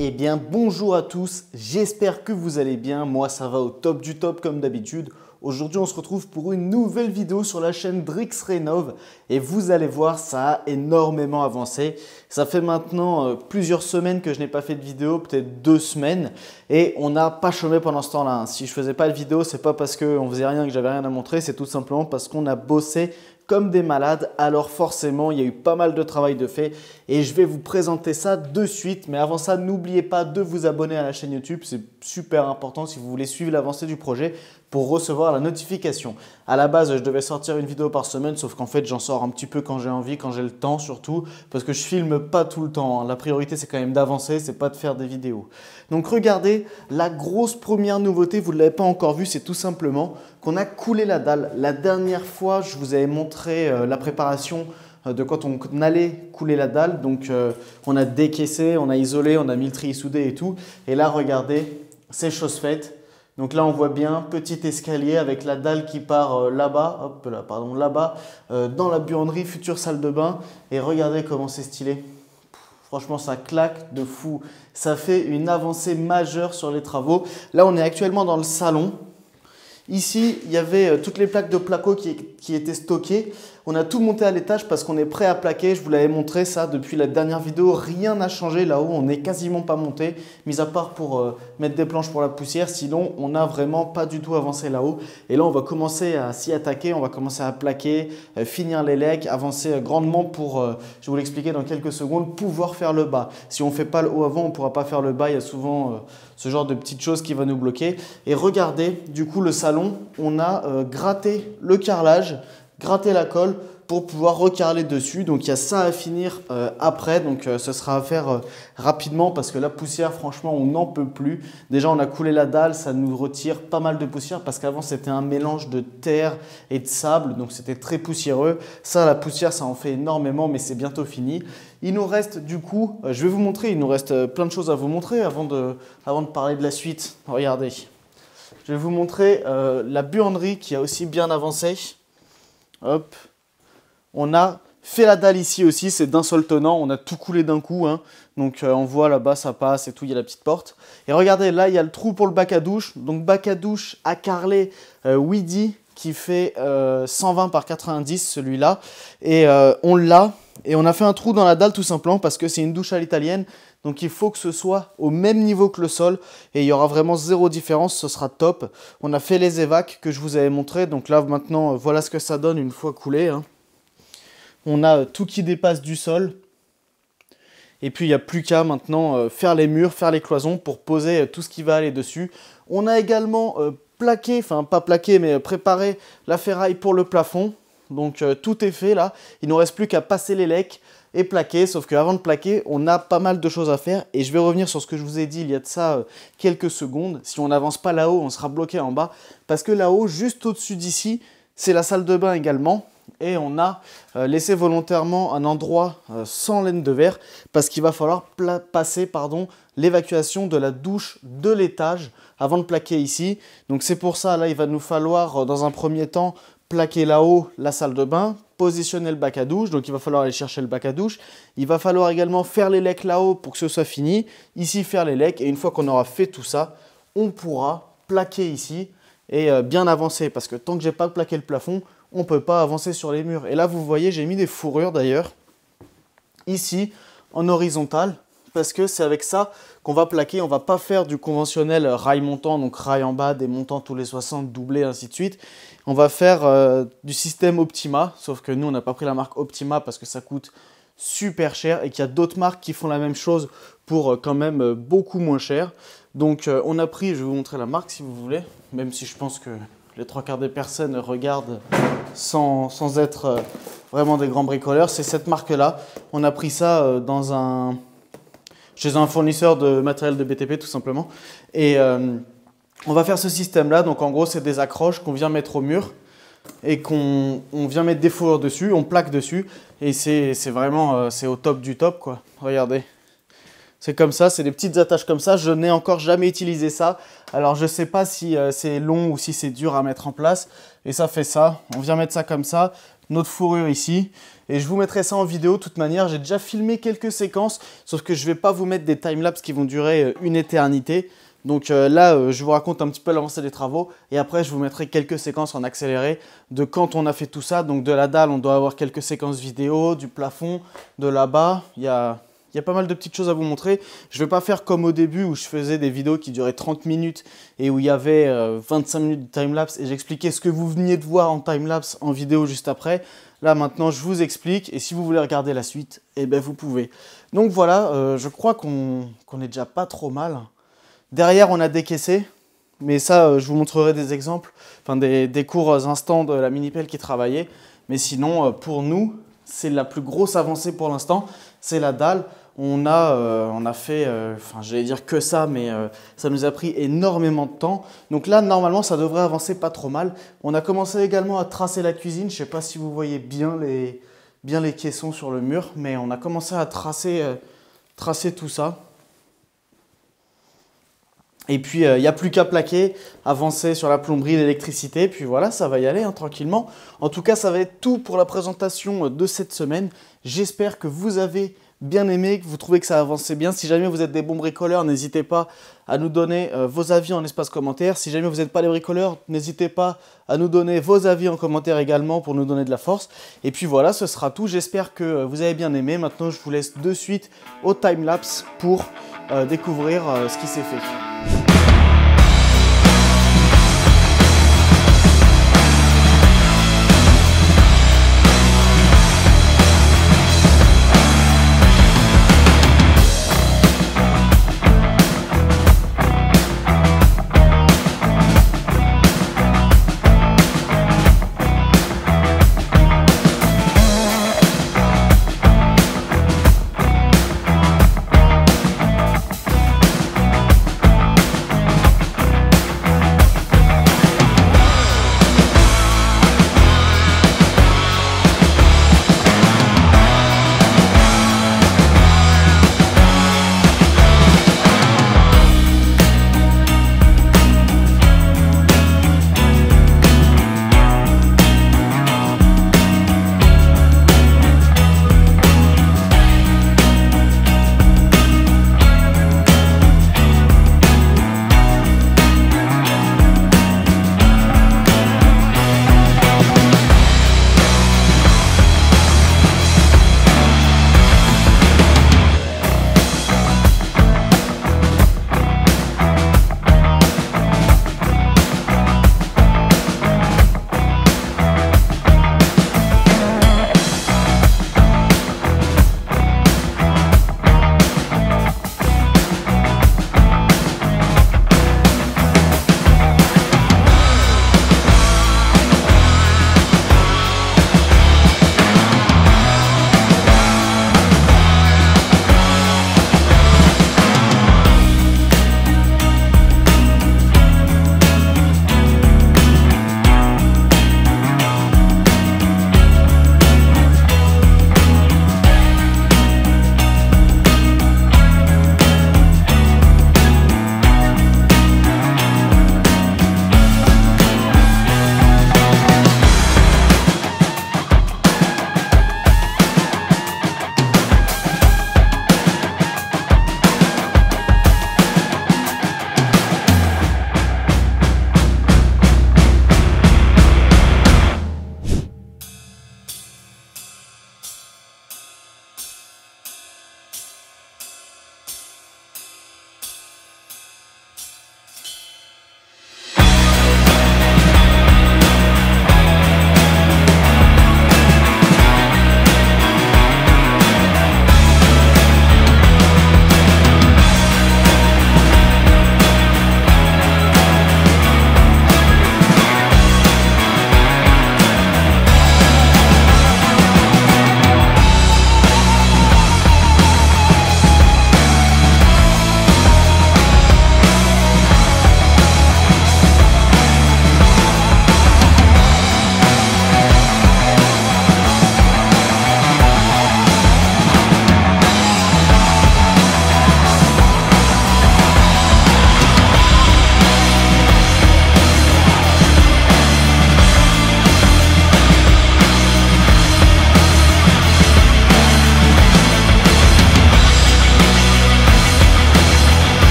Eh bien bonjour à tous, j'espère que vous allez bien, moi ça va au top du top comme d'habitude. Aujourd'hui on se retrouve pour une nouvelle vidéo sur la chaîne Drix Rénov et vous allez voir ça a énormément avancé. Ça fait maintenant plusieurs semaines que je n'ai pas fait de vidéo, peut-être 2 semaines et on n'a pas chômé pendant ce temps-là. Si je faisais pas de vidéo, c'est pas parce qu'on faisait rien que j'avais rien à montrer, c'est tout simplement parce qu'on a bossé comme des malades, alors forcément il y a eu pas mal de travail de fait et je vais vous présenter ça de suite. Mais avant ça, n'oubliez pas de vous abonner à la chaîne YouTube, c'est super important si vous voulez suivre l'avancée du projet pour recevoir la notification. À la base, je devais sortir une vidéo par semaine, sauf qu'en fait j'en sors un petit peu quand j'ai envie, quand j'ai le temps surtout, parce que je filme pas tout le temps. La priorité c'est quand même d'avancer, c'est pas de faire des vidéos. Donc regardez, la grosse première nouveauté, vous ne l'avez pas encore vu, c'est tout simplement qu'on a coulé la dalle. La dernière fois, je vous avais montré la préparation de quand on allait couler la dalle. Donc on a décaissé, on a isolé, on a mis le treillis soudé et tout. Et là, regardez, c'est chose faite. Donc là, on voit bien petit escalier avec la dalle qui part là-bas, hop là, pardon, là-bas, dans la buanderie, future salle de bain. Et regardez comment c'est stylé. Franchement, ça claque de fou. Ça fait une avancée majeure sur les travaux. Là, on est actuellement dans le salon. Ici, il y avait toutes les plaques de placo qui étaient stockées. On a tout monté à l'étage parce qu'on est prêt à plaquer. Je vous l'avais montré ça depuis la dernière vidéo. Rien n'a changé là-haut. On n'est quasiment pas monté, mis à part pour mettre des planches pour la poussière. Sinon, on n'a vraiment pas du tout avancé là-haut. Et là, on va commencer à s'y attaquer. On va commencer à plaquer, finir les legs, avancer grandement pour, je vais vous l'expliquer dans quelques secondes, pouvoir faire le bas. Si on ne fait pas le haut avant, on ne pourra pas faire le bas. Il y a souvent ce genre de petites choses qui va nous bloquer. Et regardez, du coup, le salon, on a gratté le carrelage, gratté la colle pour pouvoir recarreler dessus. Donc, il y a ça à finir après. Donc, ce sera à faire rapidement parce que la poussière, franchement, on n'en peut plus. Déjà, on a coulé la dalle, ça nous retire pas mal de poussière parce qu'avant, c'était un mélange de terre et de sable. Donc, c'était très poussiéreux. Ça, la poussière, ça en fait énormément, mais c'est bientôt fini. Il nous reste du coup, je vais vous montrer, il nous reste plein de choses à vous montrer avant de parler de la suite. Regardez, je vais vous montrer la buanderie qui a aussi bien avancé. Hop, on a fait la dalle ici aussi, c'est d'un seul tenant, on a tout coulé d'un coup. Hein. Donc on voit là-bas, ça passe et tout, il y a la petite porte. Et regardez, là, il y a le trou pour le bac à douche. Donc bac à douche à carreler Weedy qui fait 120 par 90, celui-là. Et on l'a. Et on a fait un trou dans la dalle tout simplement parce que c'est une douche à l'italienne. Donc il faut que ce soit au même niveau que le sol. Et il y aura vraiment zéro différence, ce sera top. On a fait les évacs que je vous avais montré. Donc là maintenant, voilà ce que ça donne une fois coulé. Hein. On a tout qui dépasse du sol. Et puis il n'y a plus qu'à maintenant faire les murs, faire les cloisons pour poser tout ce qui va aller dessus. On a également plaqué, enfin pas plaqué mais préparé la ferraille pour le plafond. Donc tout est fait là, il ne nous reste plus qu'à passer les lecs et plaquer, sauf qu'avant de plaquer, on a pas mal de choses à faire et je vais revenir sur ce que je vous ai dit il y a de ça quelques secondes. Si on n'avance pas là-haut, on sera bloqué en bas parce que là-haut, juste au-dessus d'ici, c'est la salle de bain également et on a laissé volontairement un endroit sans laine de verre parce qu'il va falloir passer l'évacuation de la douche de l'étage avant de plaquer ici. Donc c'est pour ça, là, il va nous falloir dans un premier temps plaquer là-haut la salle de bain, positionner le bac à douche, donc il va falloir aller chercher le bac à douche. Il va falloir également faire les lecs là-haut pour que ce soit fini. Ici, faire les lecs. Et une fois qu'on aura fait tout ça, on pourra plaquer ici et bien avancer. Parce que tant que j'ai pas plaqué le plafond, on ne peut pas avancer sur les murs. Et là, vous voyez, j'ai mis des fourrures d'ailleurs, ici, en horizontal. Parce que c'est avec ça qu'on va plaquer. On ne va pas faire du conventionnel rail montant, donc rail en bas, des montants tous les 60, doublés, ainsi de suite. On va faire du système Optima, sauf que nous, on n'a pas pris la marque Optima parce que ça coûte super cher et qu'il y a d'autres marques qui font la même chose pour quand même beaucoup moins cher. Donc on a pris, je vais vous montrer la marque si vous voulez, même si je pense que les 3/4 des personnes regardent sans être vraiment des grands bricoleurs. C'est cette marque-là. On a pris ça chez un fournisseur de matériel de BTP tout simplement. Et on va faire ce système-là. Donc en gros, c'est des accroches qu'on vient mettre au mur et qu'on vient mettre des fourrures dessus, on plaque dessus. Et c'est vraiment c'est au top du top, quoi. Regardez. C'est comme ça, c'est des petites attaches comme ça. Je n'ai encore jamais utilisé ça. Alors je ne sais pas si c'est long ou si c'est dur à mettre en place. Et ça fait ça. On vient mettre ça comme ça. notre fourrure ici. Et je vous mettrai ça en vidéo. De toute manière, j'ai déjà filmé quelques séquences, sauf que je ne vais pas vous mettre des timelapses qui vont durer une éternité. Donc là, je vous raconte un petit peu l'avancée des travaux et après, je vous mettrai quelques séquences en accéléré de quand on a fait tout ça. Donc de la dalle, on doit avoir quelques séquences vidéo, du plafond, de là-bas. Il y a pas mal de petites choses à vous montrer. Je ne vais pas faire comme au début où je faisais des vidéos qui duraient 30 minutes et où il y avait 25 minutes de timelapse et j'expliquais ce que vous veniez de voir en timelapse en vidéo juste après. Là, maintenant, je vous explique et si vous voulez regarder la suite, eh ben, vous pouvez. Donc voilà, je crois qu'on est déjà pas trop mal. Derrière, on a décaissé, mais ça, je vous montrerai des exemples, enfin des courts instants de la mini-pelle qui travaillait. Mais sinon, pour nous, c'est la plus grosse avancée pour l'instant, c'est la dalle. On a fait, enfin j'allais dire que ça, mais ça nous a pris énormément de temps. Donc là, normalement, ça devrait avancer pas trop mal. On a commencé également à tracer la cuisine. Je ne sais pas si vous voyez bien les caissons sur le mur, mais on a commencé à tracer tout ça. Et puis, il n'y a plus qu'à plaquer, avancer sur la plomberie, l'électricité. Puis voilà, ça va y aller tranquillement. En tout cas, ça va être tout pour la présentation de cette semaine. J'espère que vous avez bien aimé, que vous trouvez que ça avançait bien. Si jamais vous êtes des bons bricoleurs, n'hésitez pas à nous donner vos avis en espace commentaire. Si jamais vous n'êtes pas des bricoleurs, n'hésitez pas à nous donner vos avis en commentaire également pour nous donner de la force. Et puis voilà, ce sera tout. J'espère que vous avez bien aimé. Maintenant, je vous laisse de suite au timelapse pour découvrir ce qui s'est fait.